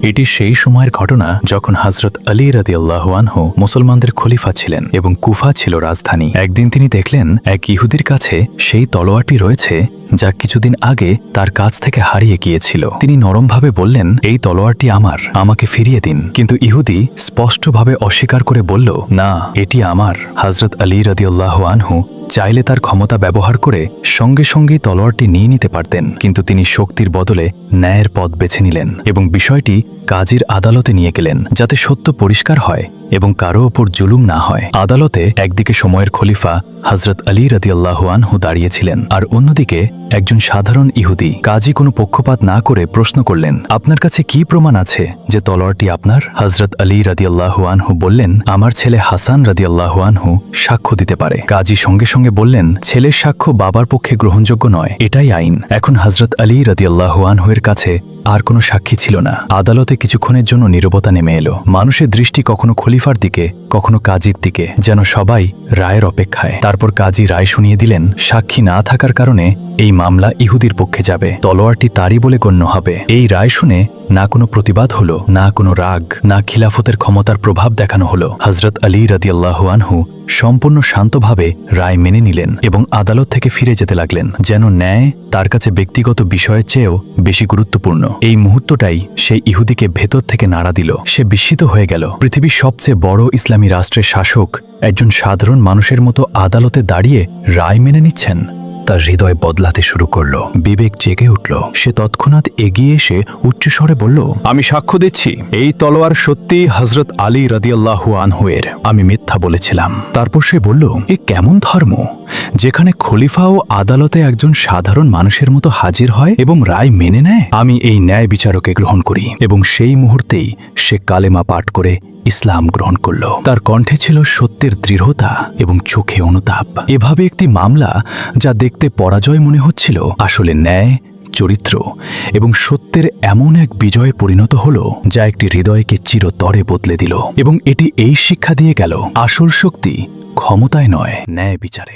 এটি সেই সময়ের ঘটনা যখন হযরত আলী রাদিয়াল্লাহু আনহু মুসলমানদের খলিফা ছিলেন এবং কুফা ছিল রাজধানী। একদিন তিনি দেখলেন এক ইহুদির কাছে সেই তলোয়ারটি রয়েছে যা কিছুদিন আগে তার কাছ থেকে হারিয়ে গিয়েছিল। তিনি নরমভাবে বললেন, এই তলোয়ারটি আমার, আমাকে ফিরিয়ে দিন। কিন্তু ইহুদি স্পষ্টভাবে অস্বীকার করে বলল, না, এটি আমার। হযরত আলী রাদিয়াল্লাহু আনহু চাইলে তার ক্ষমতা ব্যবহার করে সঙ্গে সঙ্গেই তলোয়ারটি নিয়ে নিতে পারতেন, কিন্তু তিনি শক্তির বদলে ন্যায়ের পথ বেছে নিলেন এবং বিষয়টি কাজীর আদালতে নিয়ে গেলেন, যাতে সত্য পরিষ্কার হয় এবং কারো ওপর জুলুম না হয়। আদালতে একদিকে সময়ের খলিফা হযরত আলী রাদিয়াল্লাহু আনহু দাঁড়িয়েছিলেন, আর অন্যদিকে একজন সাধারণ ইহুদি। কাজী কোনো পক্ষপাত না করে প্রশ্ন করলেন, আপনার কাছে কি প্রমাণ আছে যে তলোয়ারটি আপনার? হযরত আলী রাদিয়াল্লাহু আনহু বললেন, আমার ছেলে হাসান রাদিয়াল্লাহু আনহু সাক্ষ্য দিতে পারে। কাজী সঙ্গে সঙ্গে বললেন, ছেলের সাক্ষ্য বাবার পক্ষে গ্রহণযোগ্য নয়, এটাই আইন। এখন হযরত আলী রাদিয়াল্লাহু আনহু এর কাছে আর কোনো সাক্ষী ছিল না। আদালতে কিছুক্ষণের জন্য নীরবতা নেমে এলো। মানুষের দৃষ্টি কখনো খলিফার দিকে, কখনো কাজীর দিকে, যেন সবাই রায়ের অপেক্ষায়। তারপর কাজী রায় শুনিয়ে দিলেন, সাক্ষী না থাকার কারণে এই মামলা ইহুদির পক্ষে যাবে, তলোয়ারটি তারই বলে গণ্য হবে। এই রায় শুনে না কোনো প্রতিবাদ হলো, না কোনো রাগ, না খিলাফতের ক্ষমতার প্রভাব দেখানো হলো। হযরত আলী রাদিয়াল্লাহু আনহু সম্পূর্ণ শান্তভাবে রায় মেনে নিলেন এবং আদালত থেকে ফিরে যেতে লাগলেন, যেন ন্যায় তার কাছে ব্যক্তিগত বিষয়ের চেয়েও বেশি গুরুত্বপূর্ণ। এই মুহূর্তটাই সেই ইহুদিকে ভেতর থেকে নাড়া দিল। সে বিস্মিত হয়ে গেল। পৃথিবীর সবচেয়ে বড় ইসলামী রাষ্ট্রের শাসক একজন সাধারণ মানুষের মতো আদালতে দাঁড়িয়ে রায় মেনে নিচ্ছেন। তার হৃদয় বদলাতে শুরু করলো, বিবেক জেগে উঠল। সে তৎক্ষণাৎ এগিয়ে এসে উচ্চস্বরে বলল, আমি সাক্ষ্য দিচ্ছি, এই তলোয়ার সত্যি হযরত আলী রাদিয়াল্লাহু আনহু এর, আমি মিথ্যা বলেছিলাম। তারপর সে বলল, এ কেমন ধর্ম যেখানে খলিফা ও আদালতে একজন সাধারণ মানুষের মতো হাজির হয় এবং রায় মেনে নেয়? আমি এই ন্যায় বিচারকে গ্রহণ করি। এবং সেই মুহূর্তেই সে কালেমা পাঠ করে ইসলাম গ্রহণ করল। তার কণ্ঠে ছিল সত্যের দৃঢ়তা এবং চোখে অনুতাপ। এভাবে একটি মামলা, যা দেখতে পরাজয় মনে হচ্ছিল, আসলে ন্যায়, চরিত্র এবং সত্যের এমন এক বিজয়ে পরিণত হল, যা একটি হৃদয়কে চিরতরে বদলে দিল। এবং এটি এই শিক্ষা দিয়ে গেল, আসল শক্তি ক্ষমতায় নয়, ন্যায় বিচারে।